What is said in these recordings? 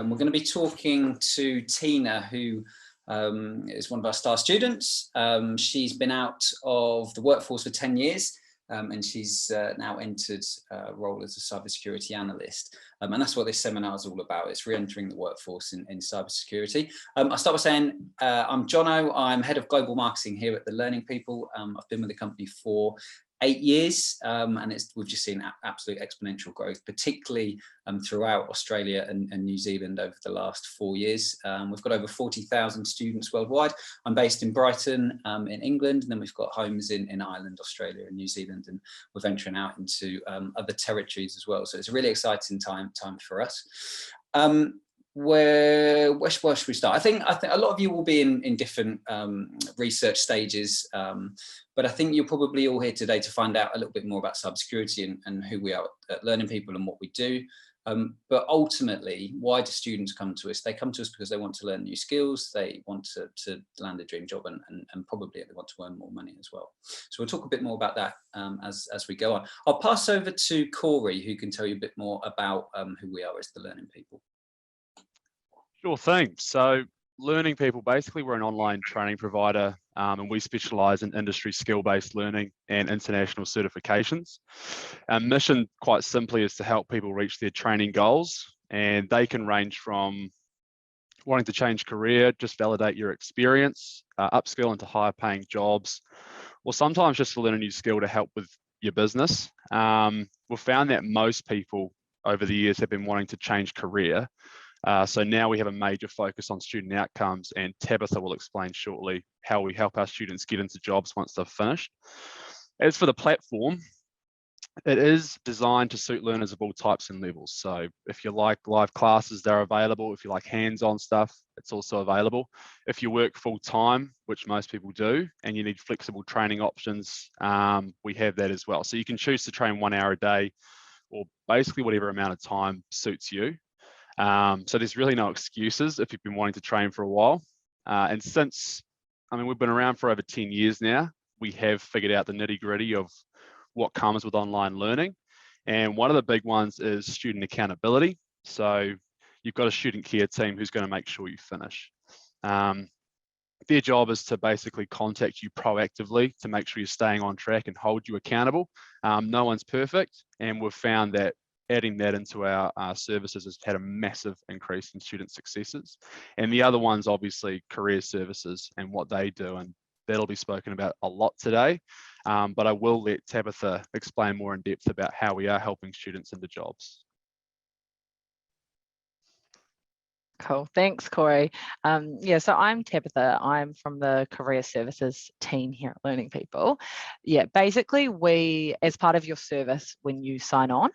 We're going to be talking to Tina, who is one of our star students. She's been out of the workforce for 10 years. And she's now entered a role as a cyber security analyst. And that's what this seminar is all about. It's re-entering the workforce in cyber security. I'll start by saying I'm Jono. I'm head of global marketing here at The Learning People. I've been with the company for 8 years, and we've just seen absolute exponential growth, particularly throughout Australia and New Zealand over the last 4 years. We've got over 40,000 students worldwide. I'm based in Brighton in England, and then we've got homes in Ireland, Australia and New Zealand, and we're venturing out into other territories as well. So it's a really exciting time for us. Where should we start? I think a lot of you will be in different research stages, but I think you're probably all here today to find out a little bit more about cybersecurity and who we are at Learning People and what we do. But ultimately, why do students come to us? They come to us because they want to learn new skills, they want to land a dream job, and probably they want to earn more money as well. So we'll talk a bit more about that as we go on. I'll pass over to Corey, who can tell you a bit more about who we are as the Learning People. Sure thing. So Learning People, basically we're an online training provider, and we specialise in industry skill-based learning and international certifications. Our mission, quite simply, is to help people reach their training goals, and they can range from wanting to change career, just validate your experience, upskill into higher paying jobs, or sometimes just to learn a new skill to help with your business. We've found that most people over the years have been wanting to change career. So now we have a major focus on student outcomes, and Tabitha will explain shortly how we help our students get into jobs once they've finished. As for the platform, it is designed to suit learners of all types and levels. So if you like live classes, they're available. If you like hands-on stuff, it's also available. If you work full-time, which most people do, and you need flexible training options, we have that as well. So you can choose to train 1 hour a day, or basically whatever amount of time suits you. So there's really no excuses if you've been wanting to train for a while. And since, we've been around for over 10 years now, we have figured out the nitty-gritty of what comes with online learning. And one of the big ones is student accountability. So you've got a student care team who's going to make sure you finish. Their job is to basically contact you proactively to make sure you're staying on track and hold you accountable. No one's perfect, and we've found that adding that into our services has had a massive increase in student successes. And the other one's obviously career services and what they do, and that'll be spoken about a lot today. But I will let Tabitha explain more in depth about how we are helping students into jobs. Cool, thanks Corey. Yeah, so I'm Tabitha. I'm from the career services team here at Learning People. Yeah, basically we, as part of your service when you sign on,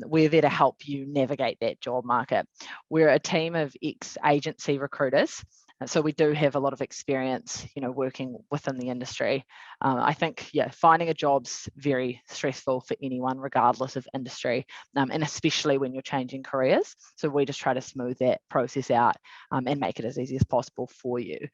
we're there to help you navigate that job market. We're a team of ex-agency recruiters. So we do have a lot of experience, working within the industry. I think, finding a job's very stressful for anyone, regardless of industry, and especially when you're changing careers. So we just try to smooth that process out and make it as easy as possible for you.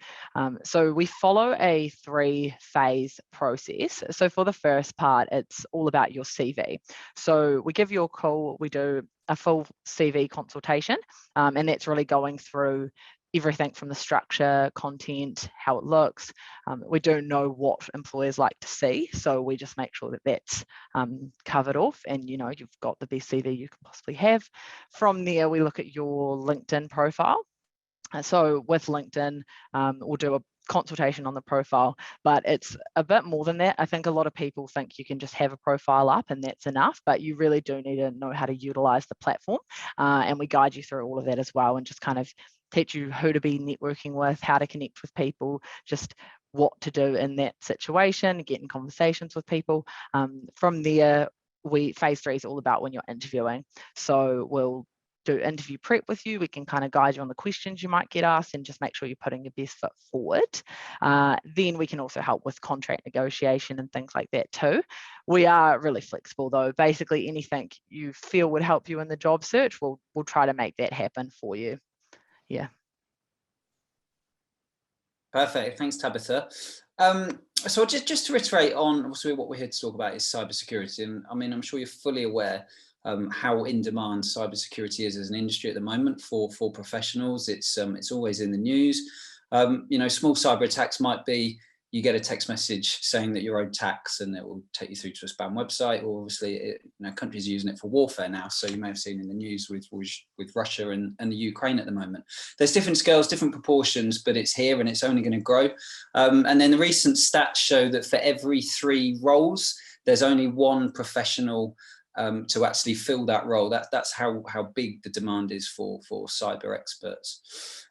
So we follow a 3-phase process. So for the first part, it's all about your CV. So we give you a call, we do a full CV consultation, and that's really going through everything from the structure, content, how it looks. We do know what employers like to see, so we just make sure that that's covered off, and you've got the best CV you can possibly have. From there, we look at your LinkedIn profile. So with LinkedIn, we'll do a consultation on the profile, but it's a bit more than that. I think a lot of people think you can just have a profile up and that's enough, but you really do need to know how to utilize the platform, and we guide you through all of that as well, and just kind of teach you who to be networking with, how to connect with people, just what to do in that situation, get in conversations with people. From there, phase 3 is all about when you're interviewing. So we'll do interview prep with you. We can kind of guide you on the questions you might get asked and just make sure you're putting your best foot forward. Then we can also help with contract negotiation and things like that too. We are really flexible though. Basically anything you feel would help you in the job search, we'll try to make that happen for you. Yeah. Perfect. Thanks, Tabitha. So just to reiterate on, obviously what we're here to talk about is cybersecurity. And I'm sure you're fully aware how in demand cybersecurity is as an industry at the moment for professionals. It's always in the news. You know, small cyber attacks might be, you get a text message saying that you're owed tax and it will take you through to a spam website, or obviously you know, countries are using it for warfare now. So you may have seen in the news with Russia and the Ukraine at the moment. There's different scales, different proportions, but it's here and it's only going to grow. And then the recent stats show that for every 3 roles, there's only 1 professional to actually fill that role. That's how big the demand is for cyber experts.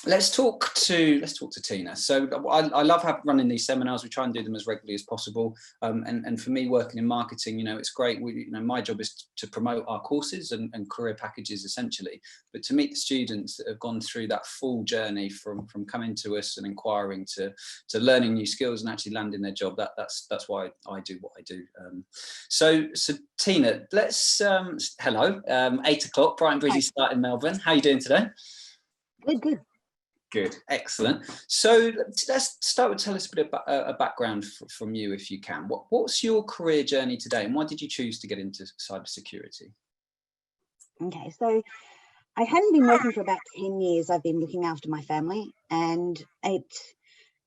Let's talk to Tina. So I love running these seminars. We try and do them as regularly as possible. And for me, working in marketing, you know, it's great. You know, my job is to promote our courses and career packages essentially, but to meet the students that have gone through that full journey from coming to us and inquiring to learning new skills and actually landing their job. That's why I do what I do. So Tina, let's hello. 8 o'clock, bright and breezy start in Melbourne. How are you doing today? Good. Good, excellent. So let's start with, tell us a bit about a background from you, if you can. What's your career journey today, and why did you choose to get into cybersecurity? Okay, so I hadn't been working for about 10 years. I've been looking after my family, and it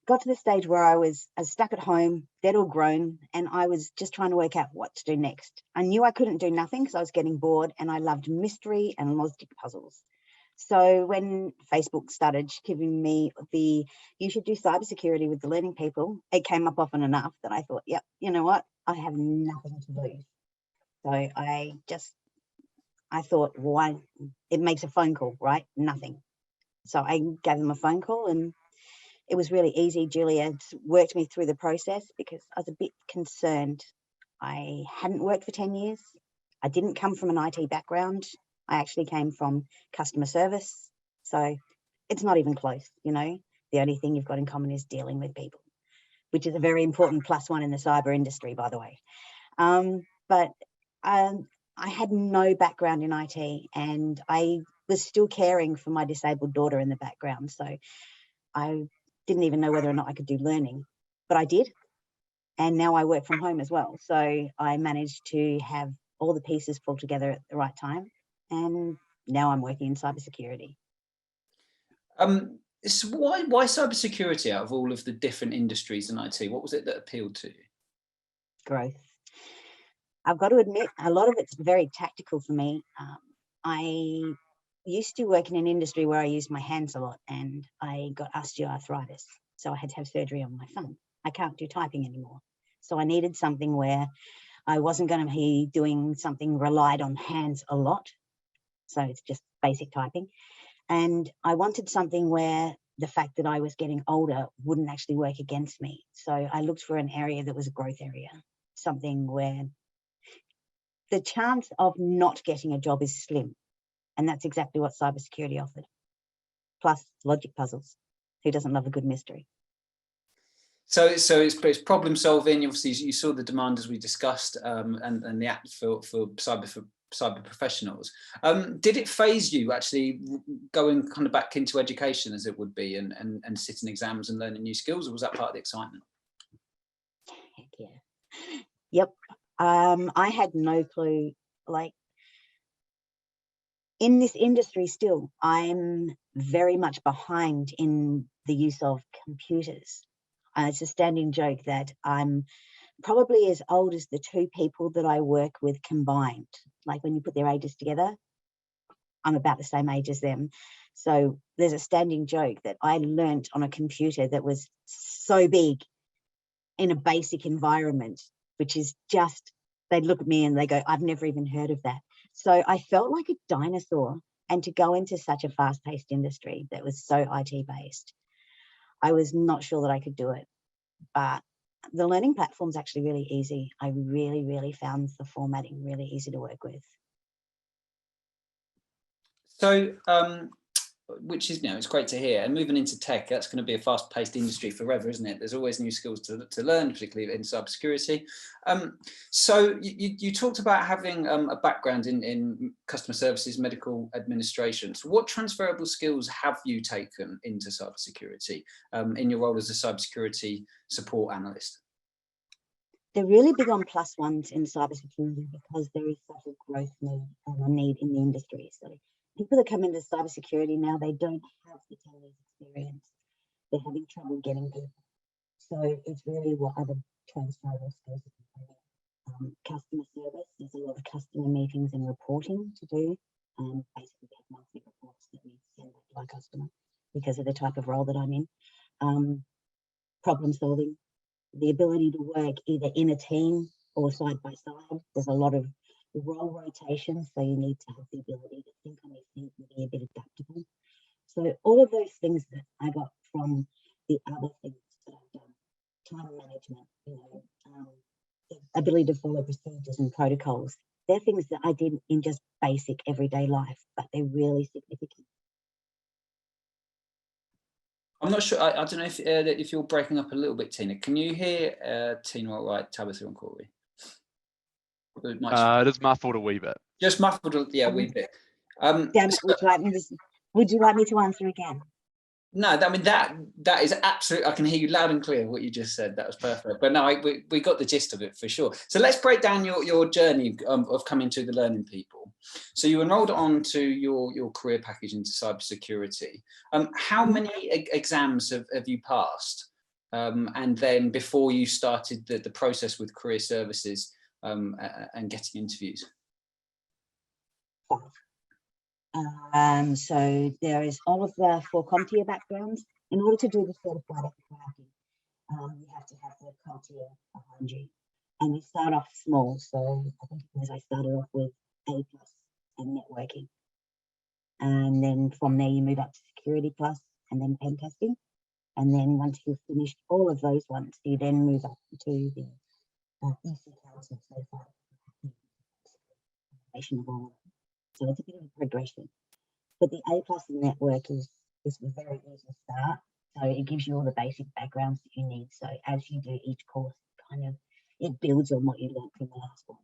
got to the stage where I was stuck at home, dead or grown, and I was just trying to work out what to do next. I knew I couldn't do nothing because I was getting bored, and I loved mystery and logic puzzles. So when Facebook started giving me you should do cybersecurity with the learning people, it came up often enough that I thought, yep, you know what, I have nothing to lose. So I thought, why? It makes a phone call, right? Nothing. So I gave them a phone call, and it was really easy. Julia worked me through the process because I was a bit concerned. I hadn't worked for 10 years. I didn't come from an IT background. I actually came from customer service. So it's not even close, you know. The only thing you've got in common is dealing with people, which is a very important +1 in the cyber industry, by the way. But I had no background in IT, and I was still caring for my disabled daughter in the background. So I didn't even know whether or not I could do learning, but I did. And now I work from home as well. So I managed to have all the pieces fall together at the right time. And now I'm working in cybersecurity. So why cybersecurity out of all of the different industries in IT? What was it that appealed to you? Growth. I've got to admit, a lot of it's very tactical for me. I used to work in an industry where I used my hands a lot, and I got osteoarthritis. So I had to have surgery on my thumb. I can't do typing anymore. So I needed something where I wasn't going to be doing something relied on hands a lot. So it's just basic typing. And I wanted something where the fact that I was getting older wouldn't actually work against me. So I looked for an area that was a growth area, something where the chance of not getting a job is slim. And that's exactly what cybersecurity offered. Plus logic puzzles. Who doesn't love a good mystery? So it's problem solving. Obviously, you saw the demand as we discussed, and the act for cyber professionals. Did it phase you actually going kind of back into education as it would be, and sitting exams and learning new skills, or was that part of the excitement? Heck yeah. Yep. I had no clue. Like, in this industry still, I'm very much behind in the use of computers. It's a standing joke that I'm probably as old as the 2 people that I work with combined. Like, when you put their ages together, I'm about the same age as them. So there's a standing joke that I learnt on a computer that was so big in a basic environment, which is just, they'd look at me and they go, I've never even heard of that. So I felt like a dinosaur. And to go into such a fast-paced industry that was so IT-based, I was not sure that I could do it. But the learning platform's actually really easy. I really, really found the formatting really easy to work with. So, which is, you know, it's great to hear. And moving into tech, that's going to be a fast-paced industry forever, isn't it? There's always new skills to learn, particularly in cybersecurity. So you talked about having a background in customer services, medical administration. So what transferable skills have you taken into cybersecurity in your role as a cybersecurity support analyst? they're really big on plus ones in cybersecurity because there is such a growth need and a need in the industry. So people that come into cybersecurity now, they don't have the 10 years experience. They're having trouble getting people. So it's really what other transferable skills are. Customer service, there's a lot of customer meetings and reporting to do. Basically, we have monthly reports that we send back to our customer because of the type of role that I'm in. Problem solving, the ability to work either in a team or side by side. There's a lot of role rotation, so you need to have the ability to think on your feet and be a bit adaptable. So all of those things that I got from the other things that I've done, time management, the ability to follow procedures and protocols, they're things that I did in just basic everyday life, but they're really significant. I'm not sure. I don't know if you're breaking up a little bit, Tina. Can you hear Tina all right, Tabitha and Corey? It is muffled a wee bit. Just muffled, yeah, a wee bit. Damn it, would you like me to answer again? No, I mean, that is absolutely, I can hear you loud and clear what you just said. That was perfect. But no, we got the gist of it for sure. So let's break down your journey of coming to the Learning People. So you enrolled on to your career package into cybersecurity. How many exams have you passed? And then before you started the process with career services and getting interviews? So there is all of the 4 CompTIA backgrounds. In order to do the certified acting, you have to have the CompTIA behind you. And you start off small. So I think I started off with A+ and networking. And then from there you move up to Security Plus and then pen testing. And then once you've finished all of those ones, you then move up to the EC Council certified of all of them. So it's a bit of a progression. But the A+ in network is a very easy start. So it gives you all the basic backgrounds that you need. So as you do each course, it builds on what you learned from the last one.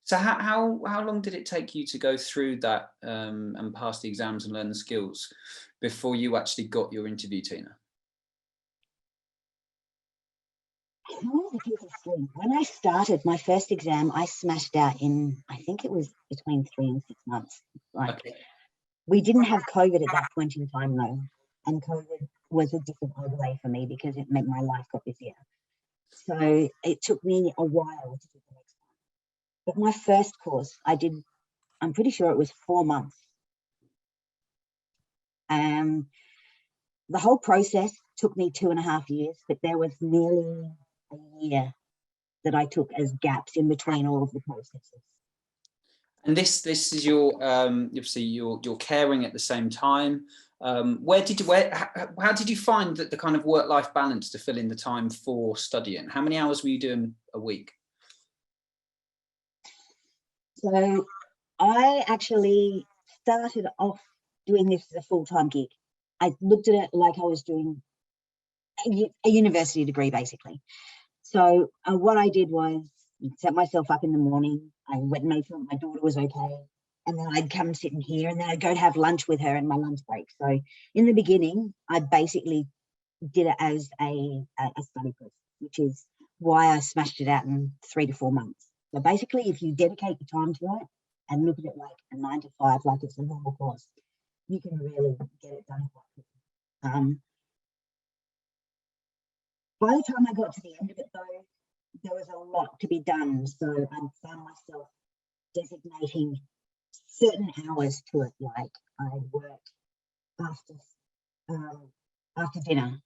So how long did it take you to go through that and pass the exams and learn the skills before you actually got your interview, Tina? When I started my first exam, I smashed out in, I think it was between 3 and 6 months. Okay. We didn't have COVID at that point in time though. And COVID was a different overlay for me because it meant my life got busier. So it took me a while to do the next one. But my first course, I'm pretty sure it was 4 months. The whole process took me 2.5 years, but there was nearly a year that I took as gaps in between all of the processes. And this is your obviously you're caring at the same time. How did you find that the kind of work-life balance to fill in the time for studying? How many hours were you doing a week? So I actually started off doing this as a full-time gig. I looked at it like I was doing a university degree, basically. So what I did was set myself up in the morning. I went and made sure my daughter was okay. And then I'd come and sit in here and then I'd go to have lunch with her in my lunch break. So in the beginning, I basically did it as a study course, which is why I smashed it out in 3 to 4 months. So basically, if you dedicate your time to it and look at it like a 9 to 5, like it's a normal course, you can really get it done quite quickly. By the time I got to the end of it though, there was a lot to be done. So I found myself designating certain hours to it, like I'd work after dinner,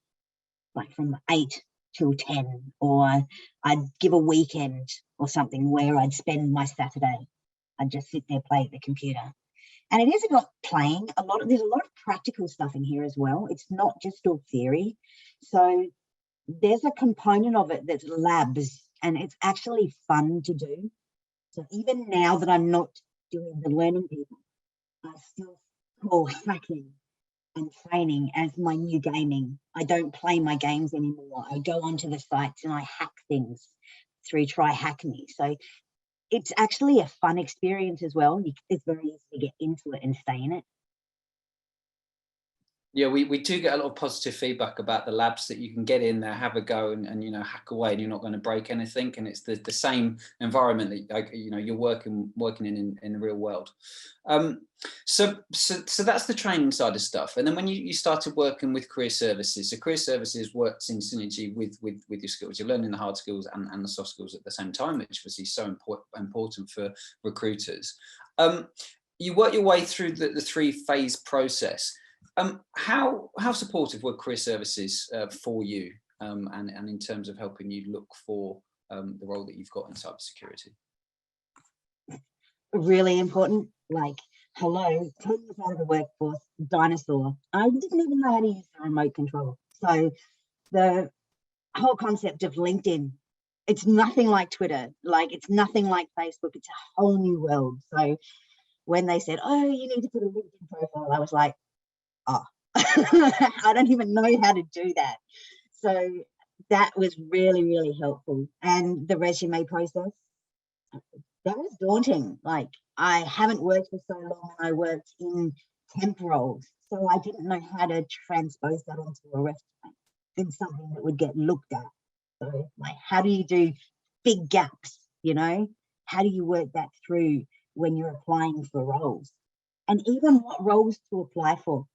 like from 8 till 10, or I'd give a weekend or something where I'd spend my Saturday. I'd just sit there, play at the computer. And it is about playing. There's a lot of practical stuff in here as well. It's not just all theory. So there's a component of it that's labs, and it's actually fun to do. So even now that I'm not doing the Learning People, I still call hacking and training as my new gaming. I don't play my games anymore. I go onto the sites and I hack things through Try Hack Me. So it's actually a fun experience as well. It's very easy to get into it and stay in it. Yeah, we do get a lot of positive feedback about the labs that you can get in there, have a go, and you know, hack away, and you're not going to break anything. And it's the same environment that, like, you know, you're working in the real world. So that's the training side of stuff. And then when you started working with career services, so career services works in synergy with your skills. You're learning the hard skills and the soft skills at the same time, which obviously is so important for recruiters. You work your way through the 3-phase process. How supportive were career services for you, and in terms of helping you look for the role that you've got in cybersecurity? Really important. Like, hello, 10 years out of the workforce, dinosaur. I didn't even know how to use the remote control. So the whole concept of LinkedIn, it's nothing like Twitter. Like, it's nothing like Facebook. It's a whole new world. So when they said, oh, you need to put a LinkedIn profile, I was like, oh, I don't even know how to do that. So that was really, really helpful. And the resume process, that was daunting. Like, I haven't worked for so long. I worked in temp roles, so I didn't know how to transpose that onto a resume in something that would get looked at. So, like, how do you do big gaps, you know? How do you work that through when you're applying for roles? And even what roles to apply for.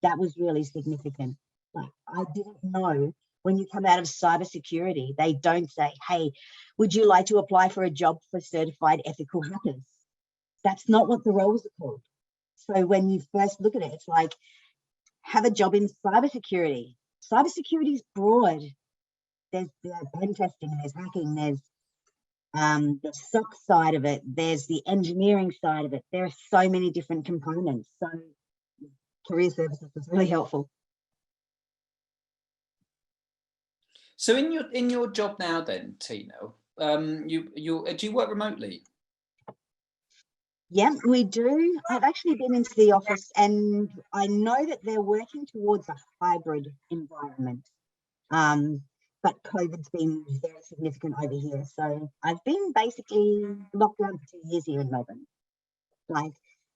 That was really significant. Like, I didn't know, when you come out of cybersecurity, they don't say, hey, would you like to apply for a job for certified ethical hackers? That's not what the roles are called. So when you first look at it, it's like, have a job in cybersecurity. Cybersecurity is broad. There's pen testing, there's hacking, there's the SOC side of it, there's the engineering side of it. There are so many different components. So career services was really helpful. So in your job now, then, Tina, do you work remotely? Yeah, we do. I've actually been into the office, and I know that they're working towards a hybrid environment. But COVID's been very significant over here. So I've been basically locked down for 2 years here in Melbourne. Like,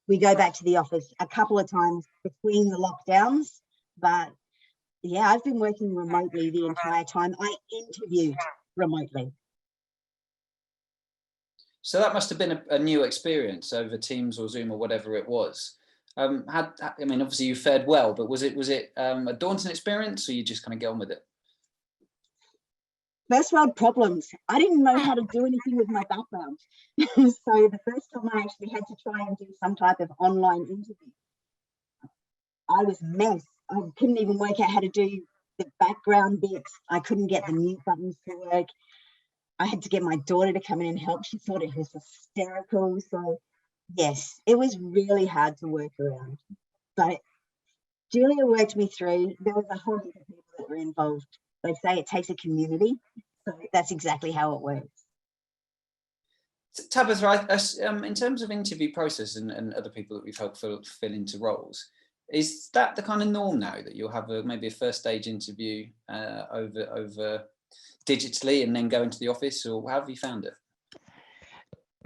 we go back to the office a couple of times between the lockdowns, but yeah, I've been working remotely the entire time. I interviewed remotely. So that must have been a new experience over Teams or Zoom or whatever it was. I mean, obviously you fared well, but was it a daunting experience, or you just kind of get on with it? First world problems. I didn't know how to do anything with my background. So the first time I actually had to try and do some type of online interview, I was a mess. I couldn't even work out how to do the background bits. I couldn't get the mute buttons to work. I had to get my daughter to come in and help. She thought it was hysterical. So yes, it was really hard to work around. But Julia worked me through. There was a whole heap of people that were involved. They say it takes a community. So that's exactly how it works. Tabitha, in terms of interview process and other people that we've helped fill into roles, is that the kind of norm now, that you'll have maybe a first stage interview over digitally and then go into the office, or how have you found it?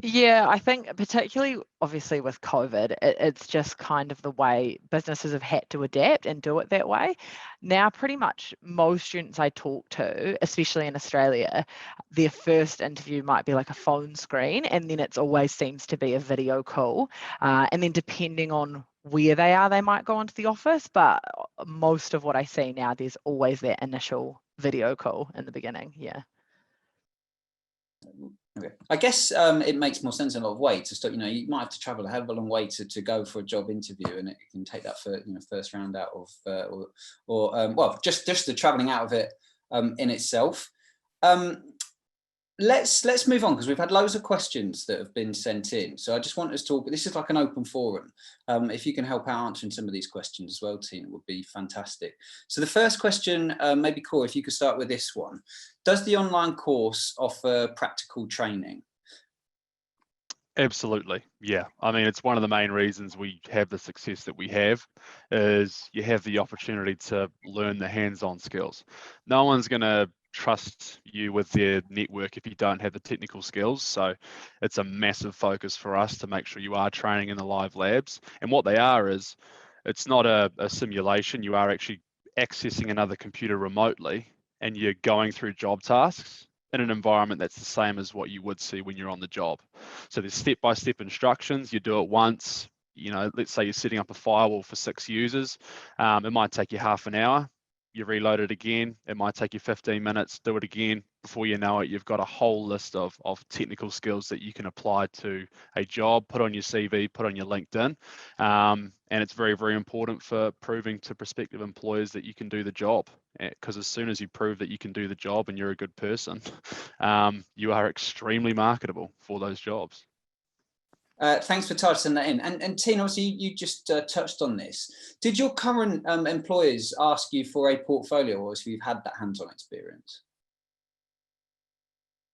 Yeah, I think particularly obviously with COVID, it's just kind of the way businesses have had to adapt and do it that way. Now, pretty much most students I talk to, especially in Australia, their first interview might be like a phone screen, and then it always seems to be a video call. And then depending on where they are, they might go into the office, but most of what I see now, there's always that initial video call in the beginning. Yeah. Okay. I guess it makes more sense in a lot of ways to start. You know, you might have to travel a hell of a long way to go for a job interview, and it can take that first round out of well, just the traveling out of it in itself. Let's move on, because we've had loads of questions that have been sent in. So I just want us to talk. This is like an open forum. If you can help out answering some of these questions as well, Tina, would be fantastic. So the first question, maybe Corey, if you could start with this one. Does the online course offer practical training? Absolutely, yeah. I mean, it's one of the main reasons we have the success that we have, is you have the opportunity to learn the hands-on skills. No one's going to trust you with their network if you don't have the technical skills. So it's a massive focus for us to make sure you are training in the live labs. And what they are is it's not a simulation. You are actually accessing another computer remotely, and you're going through job tasks in an environment that's the same as what you would see when you're on the job. So there's step-by-step instructions. You do it once. You know, let's say you're setting up a firewall for 6 users. It might take you half an hour. You reload it again. It might take you 15 minutes. Do it again. Before you know it, you've got a whole list of technical skills that you can apply to a job, put on your CV, put on your LinkedIn. And it's very, very important for proving to prospective employers that you can do the job. Because as soon as you prove that you can do the job and you're a good person, you are extremely marketable for those jobs. Thanks for touching that in. And Tina, obviously you just touched on this. Did your current employers ask you for a portfolio, or have you had that hands-on experience?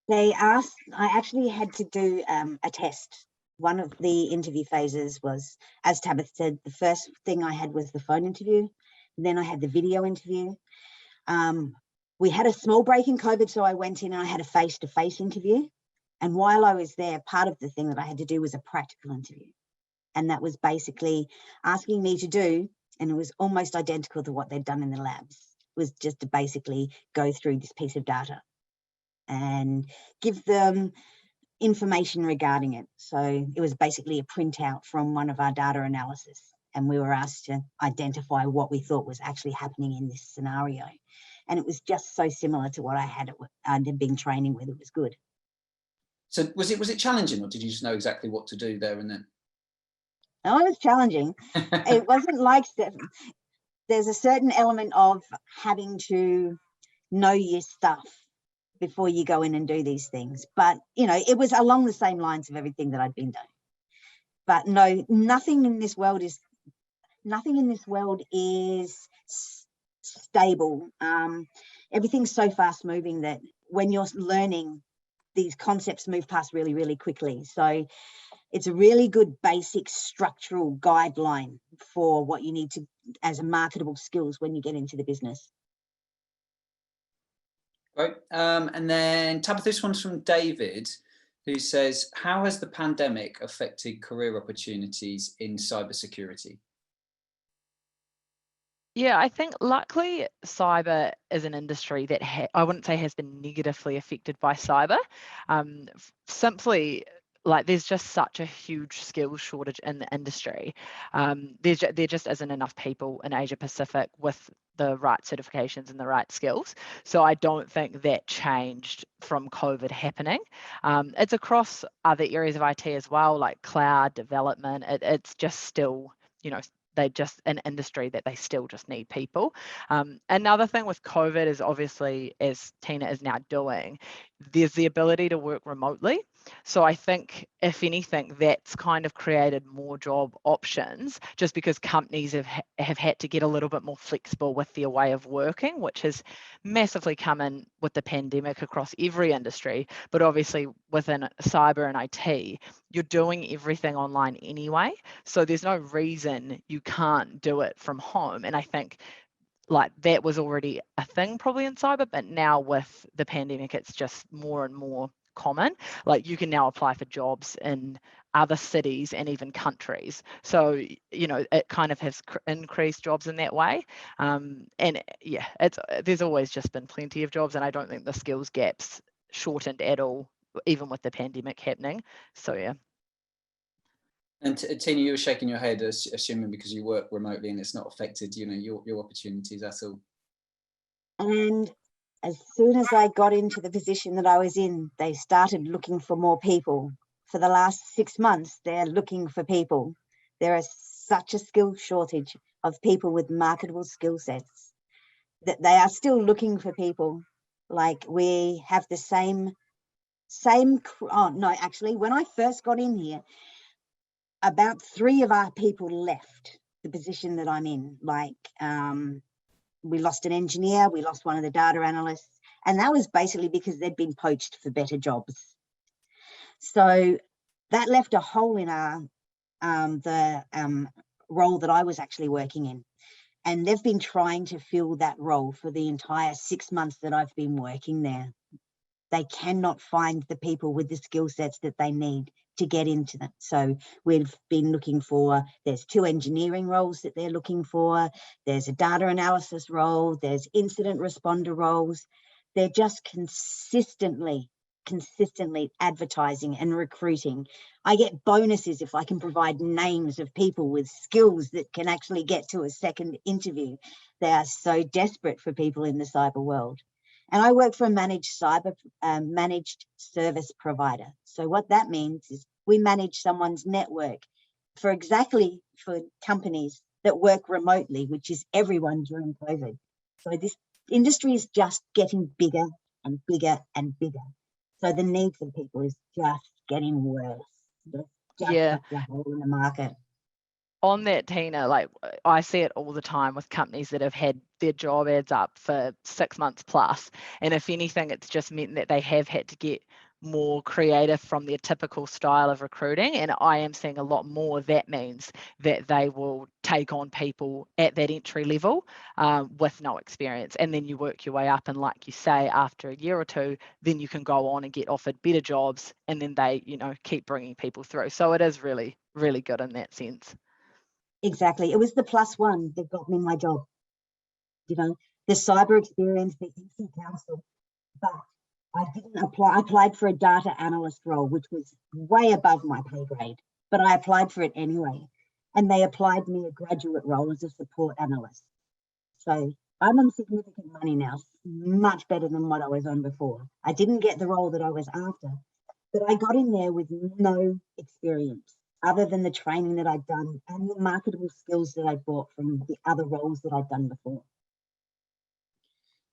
They asked, I actually had to do a test. One of the interview phases was, as Tabitha said, the first thing I had was the phone interview. Then I had the video interview. We had a small break in COVID, so I went in and I had a face-to-face interview. And while I was there, part of the thing that I had to do was a practical interview. And that was basically asking me to do, and it was almost identical to what they'd done in the labs, was just to basically go through this piece of data and give them information regarding it. So it was basically a printout from one of our data analysis. And we were asked to identify what we thought was actually happening in this scenario. And it was just so similar to what I'd been training with. It was good. So was it challenging, or did you just know exactly what to do there and then? No, it was challenging. It wasn't like there's a certain element of having to know your stuff before you go in and do these things. But, you know, it was along the same lines of everything that I'd been doing. But no, nothing in this world is stable. Everything's so fast moving that when you're learning, these concepts move past really, really quickly. So it's a really good basic structural guideline for what you need to as a marketable skills when you get into the business. Right. And then Tabitha, this one's from David, who says, how has the pandemic affected career opportunities in cybersecurity? Yeah, I think luckily cyber is an industry that I wouldn't say has been negatively affected by cyber. Simply, like, there's just such a huge skills shortage in the industry. There just isn't enough people in Asia Pacific with the right certifications and the right skills. So I don't think that changed from COVID happening. It's across other areas of IT as well, like cloud development. It's just still, you know, they just an industry that they still just need people. Another thing with COVID is obviously, as Tina is now doing, there's the ability to work remotely. So I think, if anything, that's kind of created more job options, just because companies have had to get a little bit more flexible with their way of working, which has massively come in with the pandemic across every industry. But obviously within cyber and IT, you're doing everything online anyway. So there's no reason you can't do it from home. And I think, like, that was already a thing probably in cyber, but now with the pandemic, it's just more and more common. Like, you can now apply for jobs in other cities and even countries. So, you know, it kind of has increased jobs in that way. And yeah, there's always just been plenty of jobs, and I don't think the skills gaps shortened at all, even with the pandemic happening. So yeah. And Tina, you were shaking your head, assuming because you work remotely and it's not affected, you know, your opportunities at all. And as soon as I got into the position that I was in, they started looking for more people. For the last 6 months, they're looking for people. There is such a skill shortage of people with marketable skill sets that they are still looking for people. Like, we have the same, oh no, actually, when I first got in here, about 3 of our people left the position that I'm in. Like, we lost an engineer, we lost one of the data analysts, and that was basically because they'd been poached for better jobs. So that left a hole in our role that I was actually working in. And they've been trying to fill that role for the entire 6 months that I've been working there. They cannot find the people with the skill sets that they need to get into them. So we've been looking for, there's 2 engineering roles that they're looking for. There's a data analysis role. There's incident responder roles. They're just consistently advertising and recruiting. I get bonuses if I can provide names of people with skills that can actually get to a second interview. They are so desperate for people in the cyber world. And I work for a managed service provider. So what that means is we manage someone's network for companies that work remotely, which is everyone during COVID. So this industry is just getting bigger and bigger and bigger. So the need for people is just getting worse. There's just a hole in the market. On that, Tina, like I see it all the time with companies that have had their job ads up for 6 months plus. And if anything, it's just meant that they have had to get more creative from their typical style of recruiting. And I am seeing a lot more. That means that they will take on people at that entry level with no experience. And then you work your way up. And like you say, after a year or two, then you can go on and get offered better jobs. And then they, keep bringing people through. So it is really, really good in that sense. Exactly. It was the +1 that got me my job. The cyber experience, the EC Council, but I didn't apply. I applied for a data analyst role, which was way above my pay grade, but I applied for it anyway. And they applied me a graduate role as a support analyst. So I'm on significant money now, much better than what I was on before. I didn't get the role that I was after, but I got in there with no experience, other than the training that I'd done and the marketable skills that I brought from the other roles that I'd done before.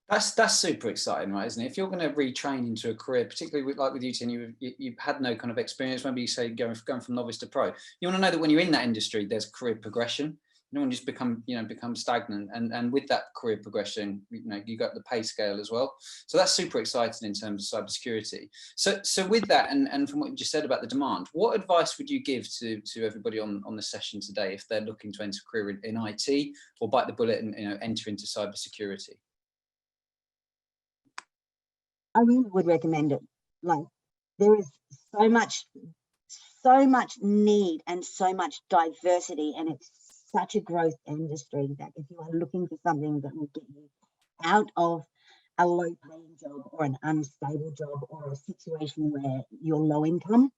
That's super exciting, right? Isn't it? If you're going to retrain into a career, particularly like with you, Tim, you've had no kind of experience. Maybe you say going from novice to pro. You want to know that when you're in that industry, there's career progression. You don't want to just become stagnant. And with that career progression, you got the pay scale as well. So that's super exciting in terms of cybersecurity. So with that, and from what you just said about the demand, what advice would you give to everybody on the session today if they're looking to enter a career in IT or bite the bullet and enter into cybersecurity? I really would recommend it. Like, there is so much need and so much diversity, and it's such a growth industry that if you are looking for something that will get you out of a low paying job or an unstable job or a situation where you're low income,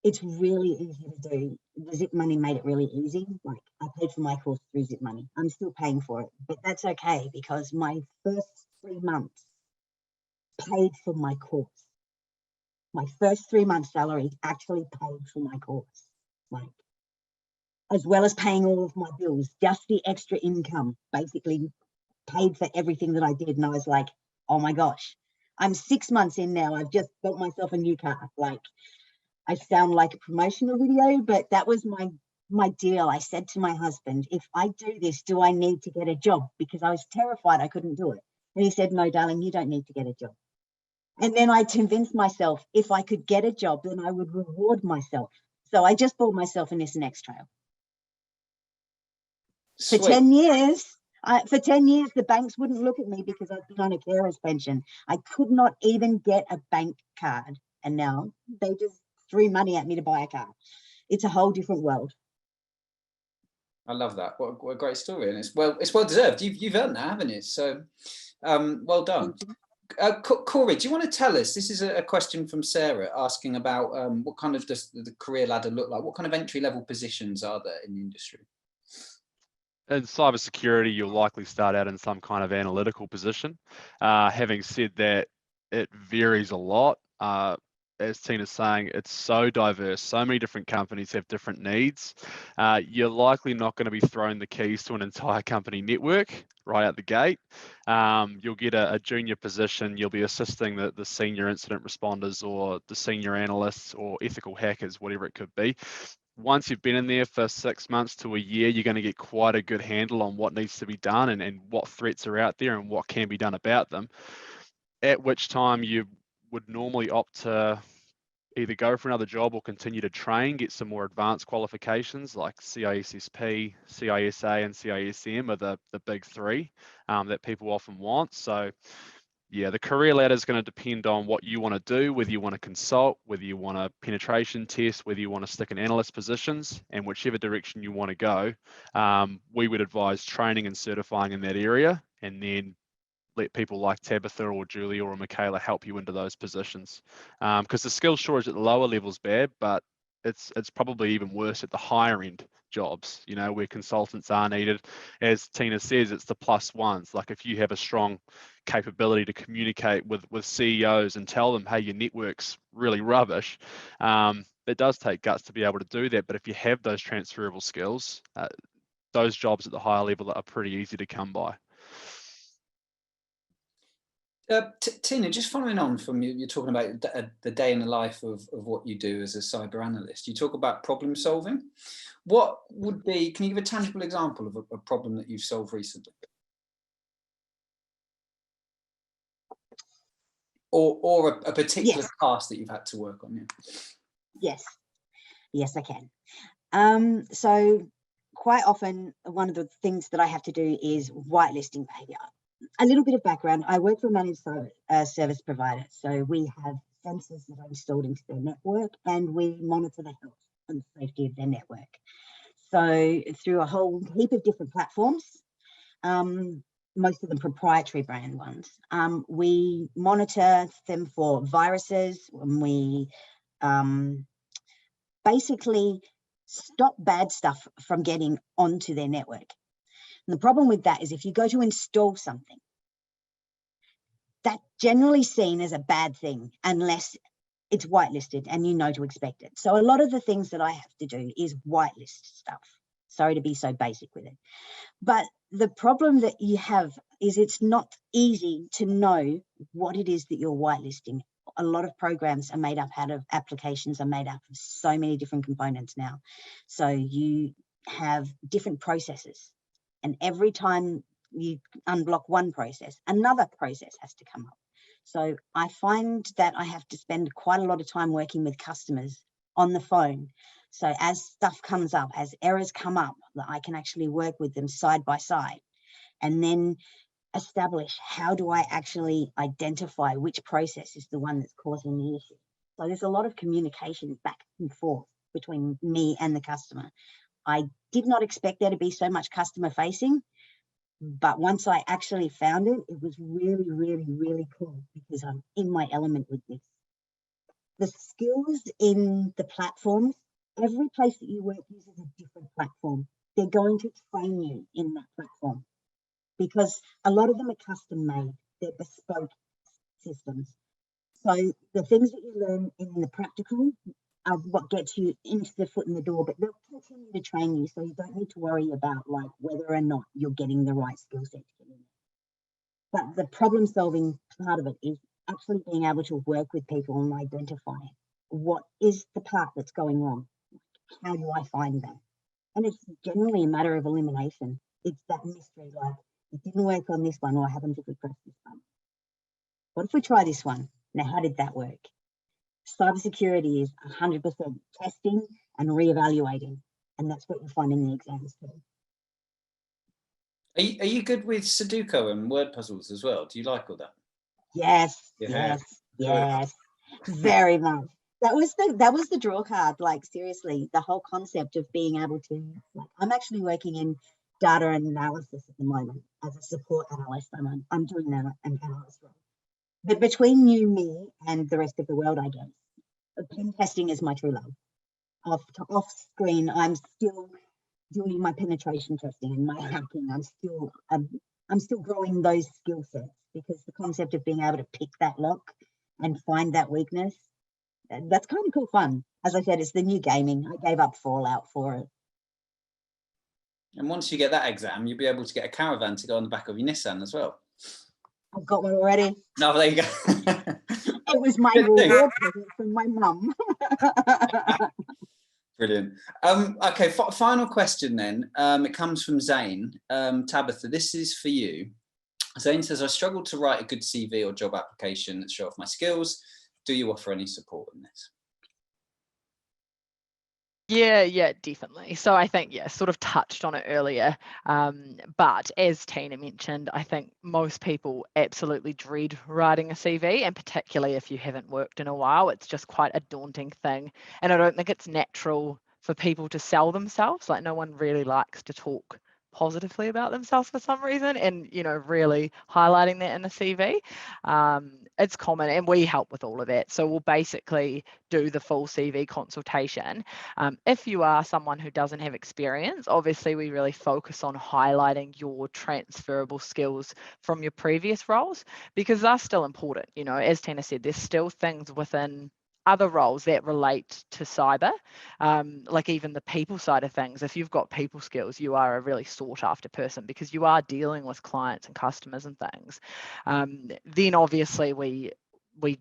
it's really easy to do. The Zip Money made it really easy. Like, I paid for my course through Zip Money. I'm still paying for it, but that's okay because my first 3 months paid for my course. My first 3 months' salary actually paid for my course, like, as well as paying all of my bills. Just the extra income basically paid for everything that I did. And I was like, oh my gosh, I'm 6 months in now. I've just built myself a new car. Like, I sound like a promotional video, but that was my deal. I said to my husband, if I do this, do I need to get a job? Because I was terrified I couldn't do it. And he said, no, darling, you don't need to get a job. And then I convinced myself if I could get a job, then I would reward myself. So I just bought myself a Nissan X-Trail. For 10 years, the banks wouldn't look at me because I've been on a carer's pension. I could not even get a bank card. And now they just threw money at me to buy a car. It's a whole different world. I love that. What a great story. And it's well deserved. You've earned that, haven't you? So well done. Corey, do you want to tell us, this is a question from Sarah asking about what kind of does the career ladder look like? What kind of entry-level positions are there in the industry? In cybersecurity, you'll likely start out in some kind of analytical position. Having said that, it varies a lot. As Tina's saying, it's so diverse. So many different companies have different needs. You're likely not going to be throwing the keys to an entire company network right out the gate. You'll get a junior position. You'll be assisting the senior incident responders or the senior analysts or ethical hackers, whatever it could be. Once you've been in there for 6 months to a year, you're going to get quite a good handle on what needs to be done and what threats are out there and what can be done about them. At which time you would normally opt to either go for another job or continue to train, get some more advanced qualifications like CISSP, CISA, and CISM are the big three that people often want. So Yeah, the career ladder is going to depend on what you want to do, whether you want to consult, whether you want a penetration test, whether you want to stick in analyst positions, and whichever direction you want to go. We would advise training and certifying in that area, and then let people like Tabitha or Julia or Michaela help you into those positions. Because the skill shortage at the lower level is bad, but it's probably even worse at the higher end jobs, you know, where consultants are needed. As Tina says, it's the plus ones. Like if you have a strong capability to communicate with CEOs and tell them, hey, your network's really rubbish, it does take guts to be able to do that. But if you have those transferable skills, those jobs at the higher level are pretty easy to come by. Tina, just following on from you're talking about the day in the life of what you do as a cyber analyst. You talk about problem solving. What would be, can you give a tangible example of a problem that you've solved recently? Or a particular task that you've had to work on? Yeah. Yes, I can. So quite often, one of the things that I have to do is whitelisting behavior. A little bit of background, I work for a managed service provider. So we have sensors that are installed into their network, and we monitor the health and safety of their network. So through a whole heap of different platforms, most of them proprietary brand ones, we monitor them for viruses, and we basically stop bad stuff from getting onto their network. And the problem with that is if you go to install something, that's generally seen as a bad thing unless it's whitelisted and you know to expect it. So a lot of the things that I have to do is whitelist stuff. Sorry to be so basic with it. But the problem that you have is it's not easy to know what it is that you're whitelisting. A lot of programs are made up out of applications, are made up of so many different components now. So you have different processes. And every time you unblock one process, another process has to come up. So I find that I have to spend quite a lot of time working with customers on the phone. So as stuff comes up, as errors come up, that I can actually work with them side by side and then establish how do I actually identify which process is the one that's causing the issue. So there's a lot of communication back and forth between me and the customer. I did not expect there to be so much customer facing, but once I actually found it, it was really, really, really cool because I'm in my element with this. The skills in the platforms, every place that you work uses a different platform. They're going to train you in that platform because a lot of them are custom made. They're bespoke systems. So the things that you learn in the practical are what gets you into the foot in the door, but they'll continue to train you, so you don't need to worry about like whether or not you're getting the right skill set to get in. But the problem solving part of it is actually being able to work with people and identify what is the part that's going wrong. How do I find that? And it's generally a matter of elimination. It's that mystery, like it didn't work on this one, or what happens if we press this one? What if we try this one? Now, how did that work? Cyber security is 100% testing and reevaluating, and that's what you find in the exams too. Are you good with Sudoku and word puzzles as well? Do you like all that? Yes, Yeah. yes, very much. That was the draw card. Like seriously, the whole concept of being able to. Like, I'm actually working in data analysis at the moment as a support analyst. I'm doing an analyst role. But between you, me, and the rest of the world, I guess, pen testing is my true love. Off screen, I'm still doing my penetration testing and my hacking. I'm still growing those skill sets because the concept of being able to pick that lock and find that weakness, that's kind of cool fun. As I said, it's the new gaming. I gave up Fallout for it. And once you get that exam, you'll be able to get a caravan to go on the back of your Nissan as well. I've got one already. No, there you go. It was my reward present from my mum. Brilliant. Okay, final question then. It comes from Zane. Tabitha, this is for you. Zane says, I struggled to write a good CV or job application that show off my skills. Do you offer any support in this? Yeah, definitely. So I think, sort of touched on it earlier. But as Tina mentioned, I think most people absolutely dread writing a CV, and particularly if you haven't worked in a while, it's just quite a daunting thing. And I don't think it's natural for people to sell themselves. Like, no one really likes to talk positively about themselves for some reason, and really highlighting that in a CV. It's common, and we help with all of that. So we'll basically do the full CV consultation. If you are someone who doesn't have experience, obviously we really focus on highlighting your transferable skills from your previous roles, because they're still important. As Tina said, there's still things within other roles that relate to cyber, like even the people side of things. If you've got people skills, you are a really sought after person, because you are dealing with clients and customers and things. Then obviously we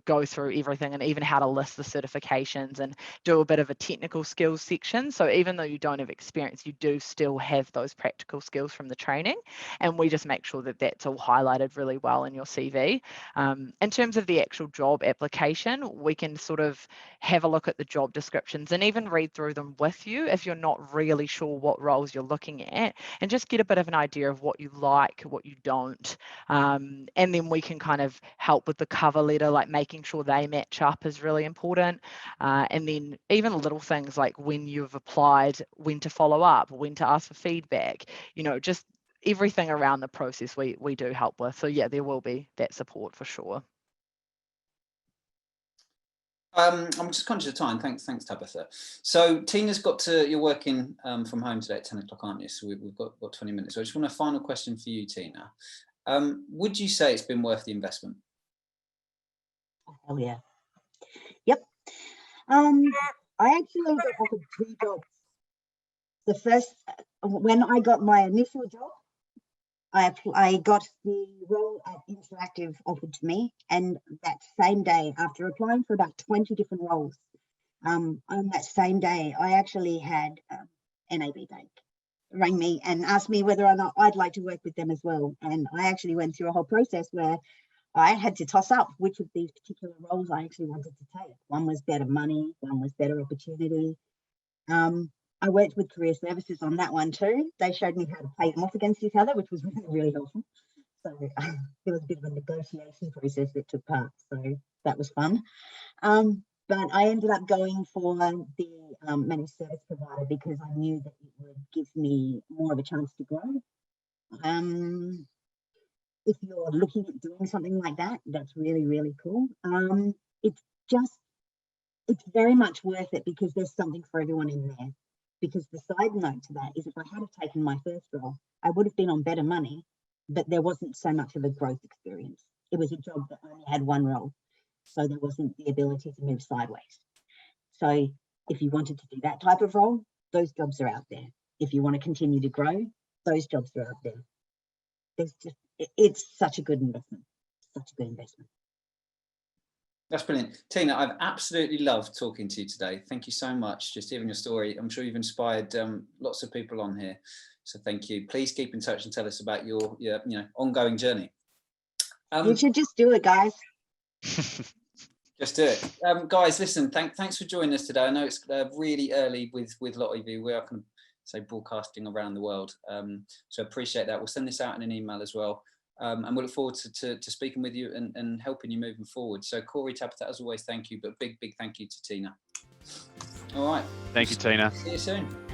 go through everything, and even how to list the certifications, and do a bit of a technical skills section. So even though you don't have experience, you do still have those practical skills from the training, and we just make sure that that's all highlighted really well in your CV. In terms of the actual job application, we can sort of have a look at the job descriptions and even read through them with you if you're not really sure what roles you're looking at, and just get a bit of an idea of what you like, what you don't. And then we can kind of help with the cover letter, like making sure they match up is really important. And then even little things like when you've applied, when to follow up, when to ask for feedback, just everything around the process we do help with. So yeah, there will be that support for sure. I'm just conscious of time. Thanks, Tabitha. So Tina's you're working from home today at 10 o'clock, aren't you? So we've got 20 minutes. So I just want a final question for you, Tina. Would you say it's been worth the investment? Oh yeah. Yep. I actually got offered 2 jobs. The first, when I got my initial job, I got the role at Interactive offered to me, and that same day, after applying for about 20 different roles, on that same day, I actually had NAB Bank rang me and asked me whether or not I'd like to work with them as well. And I actually went through a whole process where I had to toss up which of these particular roles I actually wanted to take. One was better money, one was better opportunity. I worked with Career Services on that one too. They showed me how to play them off against each other, which was really, really helpful. So there was a bit of a negotiation process that took part. So that was fun. But I ended up going for the managed service provider because I knew that it would give me more of a chance to grow. If you're looking at doing something like that, that's really, really cool. It's very much worth it because there's something for everyone in there. Because the side note to that is, if I had have taken my first role, I would have been on better money, but there wasn't so much of a growth experience. It was a job that only had one role, so there wasn't the ability to move sideways. So if you wanted to do that type of role, those jobs are out there. If you want to continue to grow, those jobs are out there. It's such a good investment. Such a good investment. That's brilliant. Tina, I've absolutely loved talking to you today. Thank you so much. Just hearing your story, I'm sure you've inspired lots of people on here. So thank you. Please keep in touch and tell us about your ongoing journey. You should just do it, guys. Just do it. Guys, listen, thanks for joining us today. I know it's really early with a lot of you. We are kind of broadcasting around the world. So appreciate that. We'll send this out in an email as well. And we look forward to speaking with you and helping you moving forward. So Corey, Tabitha, as always, thank you, but big thank you to Tina. All right. Thank you, Tina. See you soon.